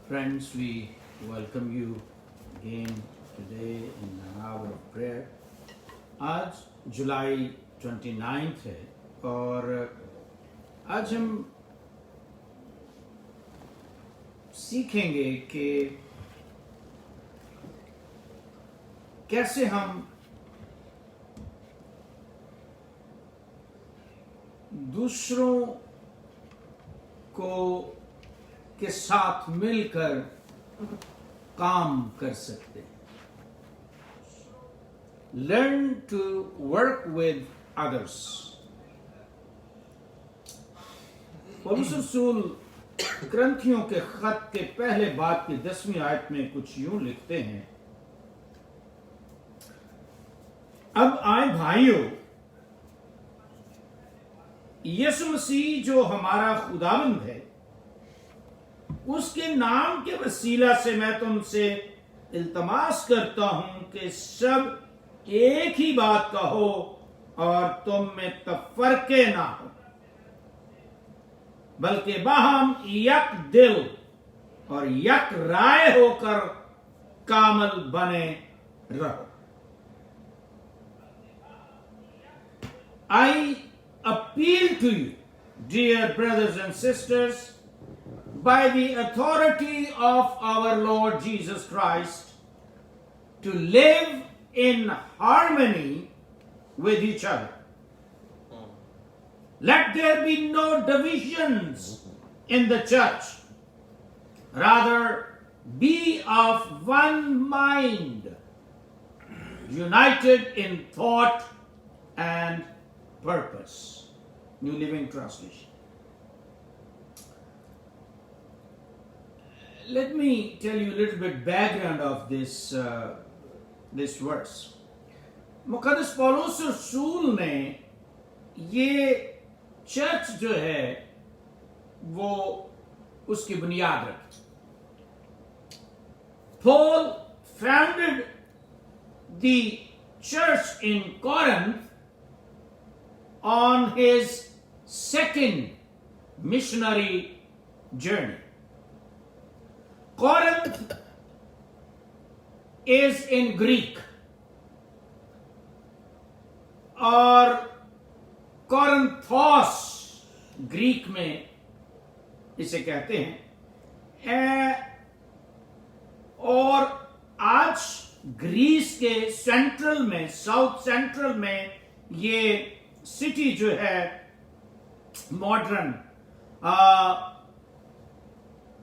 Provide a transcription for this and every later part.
Friends, we welcome you again today in an hour of prayer. आज जुलाई 29 है और आज हम सीखेंगे कि कैसे हम दूसरों को के साथ मिलकर काम कर सकते हैं. Learn to work with others. पौलुस रसूल ग्रंथियों के खत के पहले बाब की 10वीं आयत में कुछ यूं लिखते हैं. अब आए भाइयों, यीशु मसीह जो हमारा खुदावंद है, उसके नाम के वसीला से मैं तुमसे इल्तमास करता हूं कि सब एक ही बात कहो और तुम में तफरके ना हो, बल्कि बाहम यक दिल और यक राय होकर कामल बने रहो. I appeal to you, dear brothers and sisters, by the authority of our Lord Jesus Christ, to live in harmony with each other. Let there be no divisions in the church. Rather, be of one mind, united in thought and purpose. New Living Translation. Let me tell you a little bit background of this verse. मुक़द्दस पौलुस रसूल ने ये church जो है वो उसकी बुनियाद रखी. Paul founded the church in Corinth on his second missionary journey. Corinth is in Greek, और कोरिन्थोस ग्रीक में इसे कहते हैं. और आज ग्रीस के सेंट्रल में, साउथ सेंट्रल में ये सिटी जो है मॉडर्न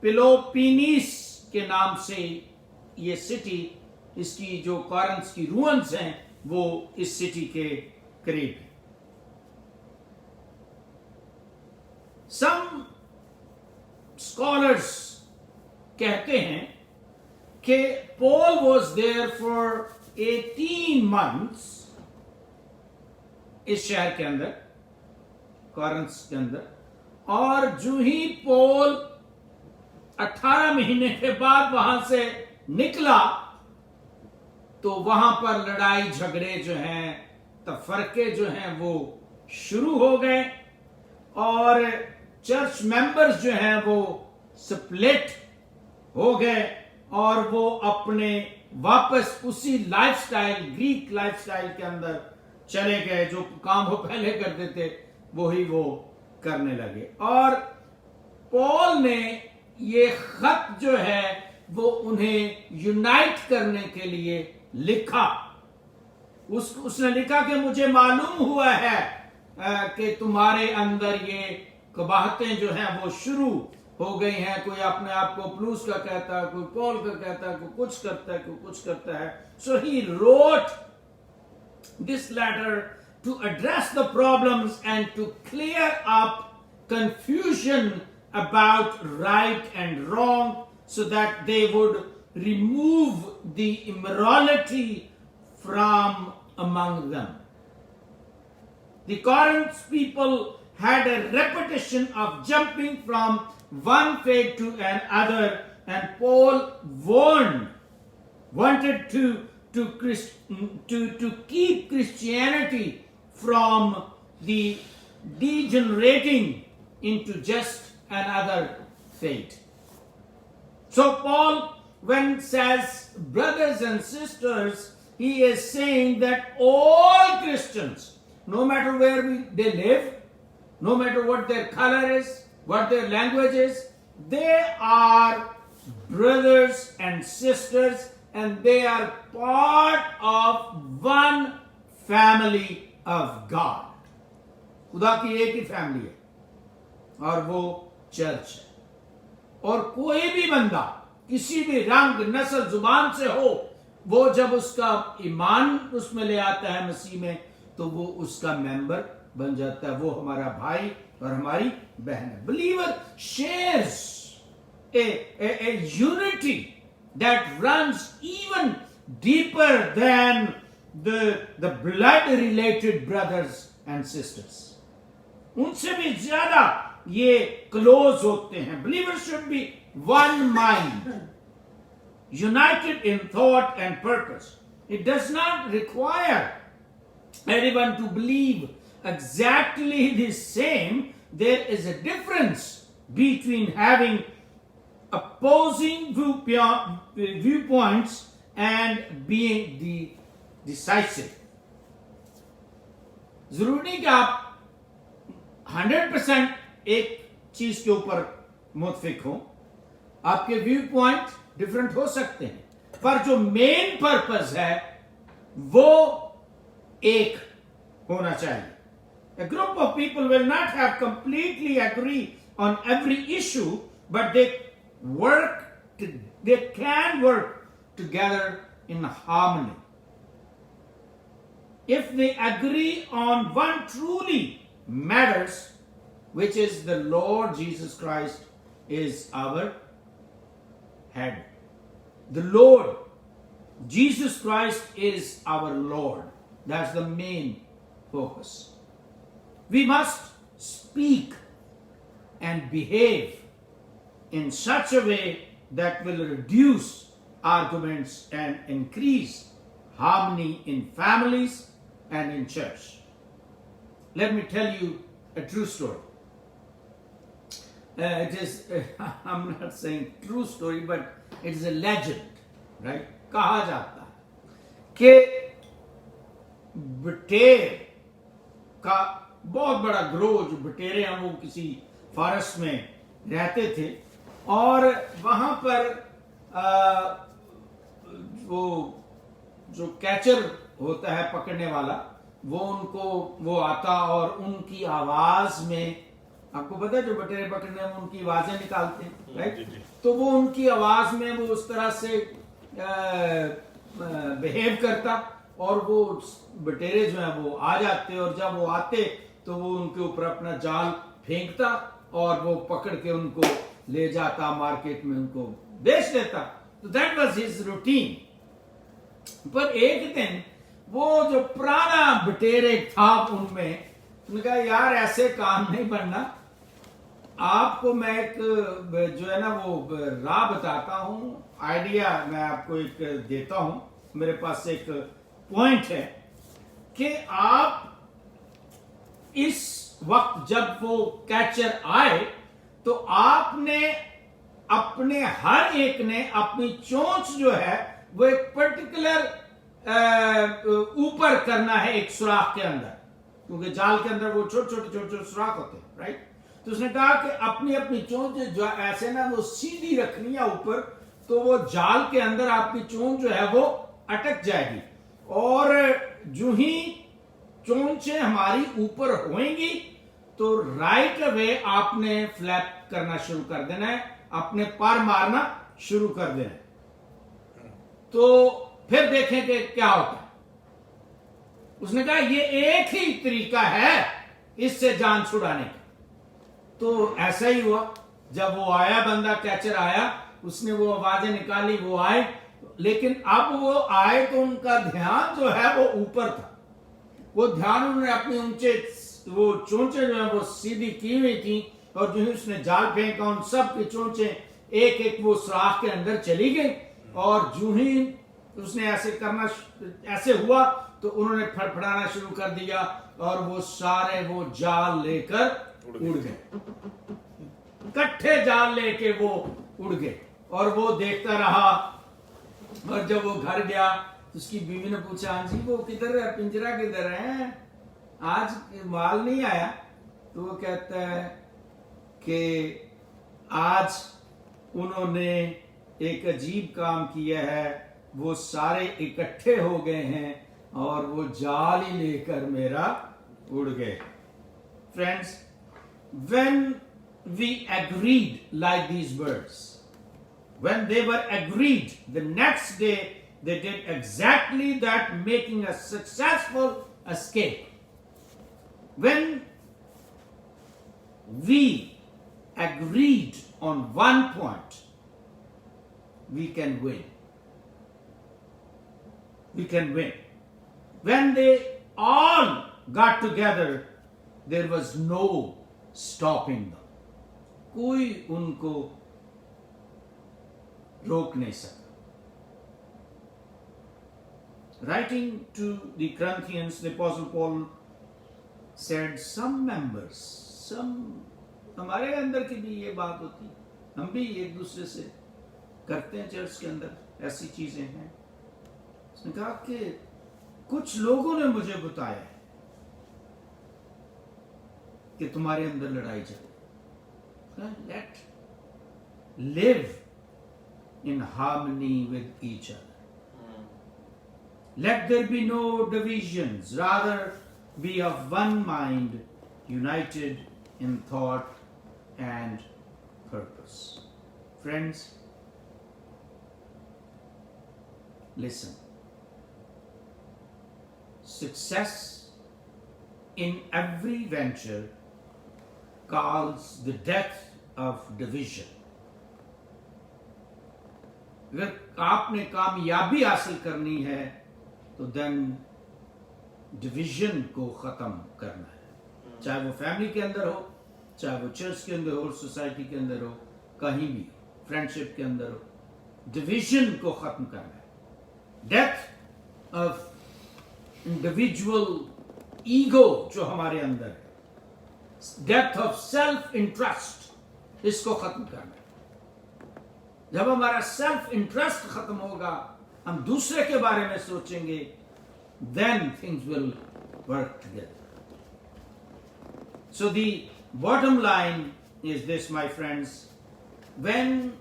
पेलोपिनीस के नाम से ये सिटी, इसकी जो कॉरिन्थ की रूइंस हैं वो इस सिटी के करीब है. Some scholars कहते हैं कि Paul was there for 18 months इस शहर के अंदर, कॉरिन्थ के अंदर, और जो ही पॉल 18 महीने के बाद वहां से निकला तो वहां पर लड़ाई झगड़े जो हैं, तफरके जो हैं वो शुरू हो गए और चर्च मेंबर्स जो हैं वो स्प्लिट हो गए और वो अपने वापस उसी लाइफस्टाइल, ग्रीक लाइफस्टाइल के अंदर चले गए. जो काम वो पहले करते थे वही वो करने लगे. और पॉल ने ये खत जो है वो उन्हें यूनाइट करने के लिए लिखा. उसने लिखा कि मुझे मालूम हुआ है कि तुम्हारे अंदर ये कबाहतें जो हैं वो शुरू हो गई हैं. कोई अपने आप को पौलुस का कहता है, कोई पॉल का कहता है, कोई कुछ करता है, कोई कुछ करता है. So he wrote this letter to address the problems and to clear up confusion about right and wrong, so that they would remove the immorality from among them. The Corinth people had a reputation of jumping from one faith to another, and Paul wanted to keep Christianity from the degenerating into just another faith. So Paul, when says brothers and sisters, he is saying that all Christians, no matter where they live, no matter what their color is, what their language is, they are brothers and sisters, and they are part of one family of God. खुदा की एक ही family है और वो church है. और कोई भी बंदा किसी भी रंग, नस्ल, जुबान से हो, वो जब उसका ईमान उसमें ले आता है मसीह में, तो वो उसका मेंबर बन जाता है. वो हमारा भाई और हमारी बहन है. Believer shares a unity that runs even deeper than the blood related brothers and sisters. उनसे भी ज्यादा ये क्लोज होते हैं. Believers should be one mind, united in thought and purpose. It does not require anyone to believe exactly the same. There is a difference between having opposing viewpoints and being decisive. जरूरी नहीं कि आप 100% एक चीज के ऊपर मुतफिक हो. आपके व्यू पॉइंट डिफरेंट हो सकते हैं, पर जो मेन पर्पस है वो एक होना चाहिए. A group of people will not have completely agree on every issue, but they can work together in harmony. If they agree on one truly matters, which is the Lord Jesus Christ is our head. The Lord Jesus Christ is our Lord. That's the main focus. We must speak and behave in such a way that will reduce arguments and increase harmony in families and in church. Let me tell you a true story. It is, I'm not saying true story, but it is a legend, right? कहा जाता है कि बटेर का बहुत बड़ा ग्रोह, जो बटेरे हैं वो किसी फॉरेस्ट में रहते थे, और वहां पर वो जो कैचर होता है, पकड़ने वाला, वो आता और उनकी आवाज में, आपको पता है जो बटेरे पकड़ने में उनकी आवाजें निकालते हैं, राइट? तो वो उनकी आवाज में वो उस तरह से बिहेव करता, और वो बटेरे जो है वो आ जाते, और जब वो आते तो वो उनके ऊपर अपना जाल फेंकता और वो पकड़ के उनको ले जाता, मार्केट में उनको बेच देता. तो दैट वाज हिज रूटीन. पर एक दिन वो जो पुराना बटेरे था उनमें, उन्होंने कहा यार ऐसे काम नहीं बनना, आपको मैं एक जो है ना वो राह बताता हूं, आइडिया मैं आपको एक देता हूं. मेरे पास एक पॉइंट है कि आप इस वक्त जब वो कैचर आए तो आपने अपने हर एक ने अपनी चोंच जो है वो एक पर्टिकुलर ऊपर करना है एक सुराख के अंदर, क्योंकि जाल के अंदर वो छोटे छोटे सुराख होते हैं, राइट? तो उसने कहा कि अपनी अपनी चोंच जो ऐसे ना वो सीधी रखनी है ऊपर, तो वो जाल के अंदर आपकी चोंच जो है वो अटक जाएगी, और जो ही चोंचें हमारी ऊपर होंगी तो राइट अवे आपने फ्लैप करना शुरू कर देना है, अपने पर मारना शुरू कर देना है. तो फिर देखें कि क्या होता है. उसने कहा ये एक ही तरीका है इससे जान छुड़ाने का. तो ऐसा ही हुआ. जब वो आया, बंदा कैचर आया, उसने वो आवाजें निकाली, वो आए, लेकिन अब वो आए तो उनका ध्यान जो है वो ऊपर था. वो ध्यान उन्होंने अपनी ऊंचे वो चोंचे जो है वो सीधी की हुई थी, और जो ही उसने जाल फेंका उन सब की चोंचे एक एक वो सुराख के अंदर चली गई, और जो ही उसने ऐसे करना ऐसे हुआ तो उन्होंने फड़फड़ाना शुरू कर दिया, और वो सारे वो जाल लेकर उड़ गए, इकट्ठे जाल लेके वो उड़ गए. और वो देखता रहा। और जब वो घर गया तो उसकी बीवी ने पूछा, हाँ जी वो किधर है, पिंजरा किधर है, आज माल नहीं आया? तो वो कहता है कि आज उन्होंने एक अजीब काम किया है, वो सारे इकट्ठे हो गए हैं और वो जाल ही लेकर मेरा उड़ गए। Friends, when we agreed like these birds, when they were agreed, the next day they did exactly that, making a successful escape. When we agreed on one point, we can win. We can win. When they all got together, there was no stopping them. कोई उनको रोक नहीं सका। Writing to the Corinthians, the Apostle Paul said, some members, हमारे अंदर की भी ये बात होती, हम भी एक दूसरे से करते हैं, चर्च के अंदर ऐसी चीजें हैं। उसने कहा कि कुछ लोगों ने मुझे बताया है कि तुम्हारे अंदर लड़ाई चले। Let live in harmony with each other. Let there be no divisions, rather be of one mind, united in thought and purpose. Friends, listen. Success in every venture calls the death of division. अगर आपने कामयाबी हासिल करनी है तो then division को खत्म करना है, चाहे वो फैमिली के अंदर हो, चाहे वो चर्च के अंदर हो, सोसाइटी के अंदर हो, कहीं भी फ्रेंडशिप के अंदर हो, डिवीजन को खत्म करना है। डेथ ऑफ इंडिविजुअल ईगो जो हमारे अंदर है, डेथ ऑफ सेल्फ इंटरेस्ट, इसको खत्म करना है। जब हमारा सेल्फ इंटरेस्ट खत्म होगा, हम दूसरे के बारे में सोचेंगे, then things will work together. So the bottom line is this, my friends. When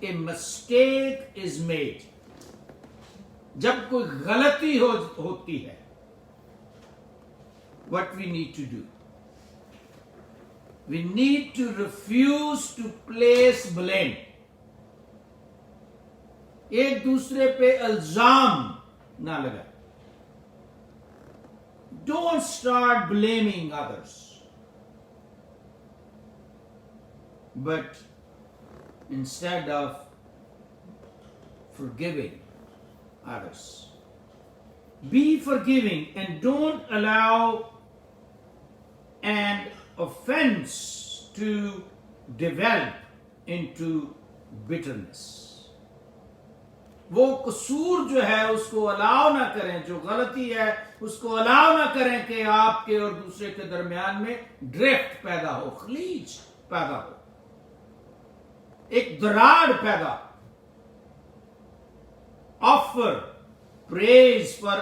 a mistake is made, जब कोई गलती होती है, what we need to do? We need to refuse to place blame. एक दूसरे पे इल्जाम ना लगा। Don't start blaming others, but instead of forgiving others, be forgiving and don't allow an offense to develop into bitterness. वो कसूर जो है उसको अलाउ ना करें, जो गलती है उसको अलाउ ना करें कि आपके और दूसरे के दरमियान में ड्रिफ्ट पैदा हो, खलीज पैदा हो, एक दरार पैदा। Offer praise for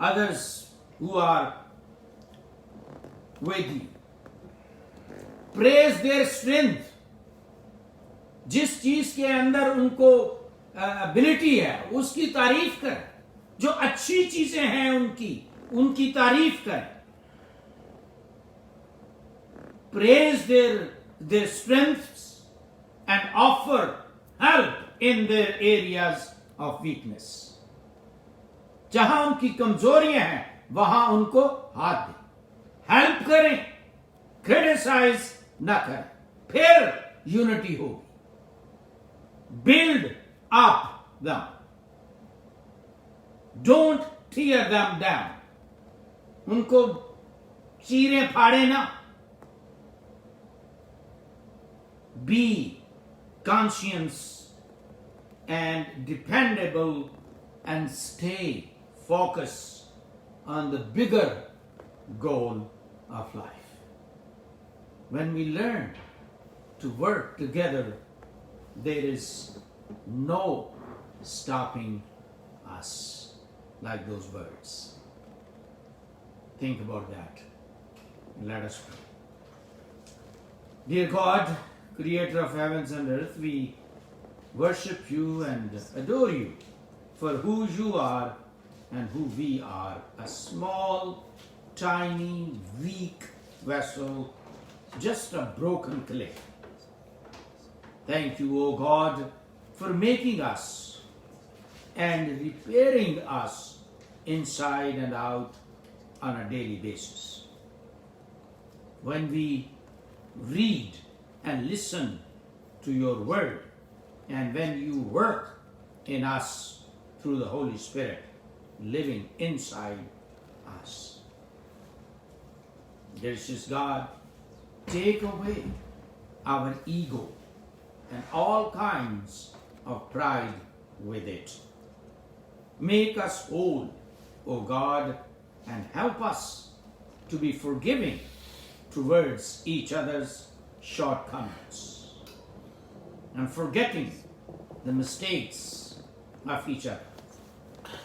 others who are with you. Praise their strength. जिस चीज के अंदर उनको एबिलिटी है उसकी तारीफ करें, जो अच्छी चीजें हैं उनकी तारीफ करें। Praise their strengths and offer help in their areas of weakness. जहां उनकी कमजोरियां हैं वहां उनको हाथ दें, हेल्प करें, क्रिटिसाइज ना करें, फिर यूनिटी होगी। Build up them. Don't tear them down. उनको चीरें फाड़े ना। Be conscious and dependable and stay focused on the bigger goal of life. When we learn to work together, there is no stopping us, like those words. Think about that. Let us pray. Dear God, creator of heavens and earth, we worship you and adore you for who you are and who we are, a small, tiny, weak vessel, just a broken clay. Thank you, O God, for making us and repairing us inside and out on a daily basis. When we read and listen to your word, and when you work in us through the Holy Spirit living inside us. Gracious God, take away our ego and all kinds of pride with it. Make us whole, O God, and help us to be forgiving towards each other's shortcomings and forgetting the mistakes of each other.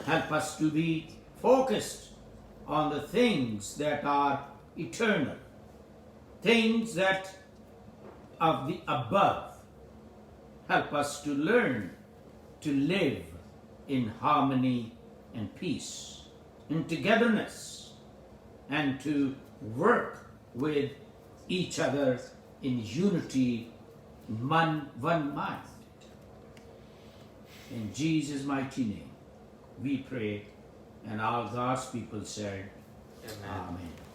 Help us to be focused on the things that are eternal, things that of the above. Help us to learn to live in harmony and peace, in togetherness, and to work with each other in unity, in one mind. In Jesus' mighty name, we pray, and all God's people said, Amen. Amen.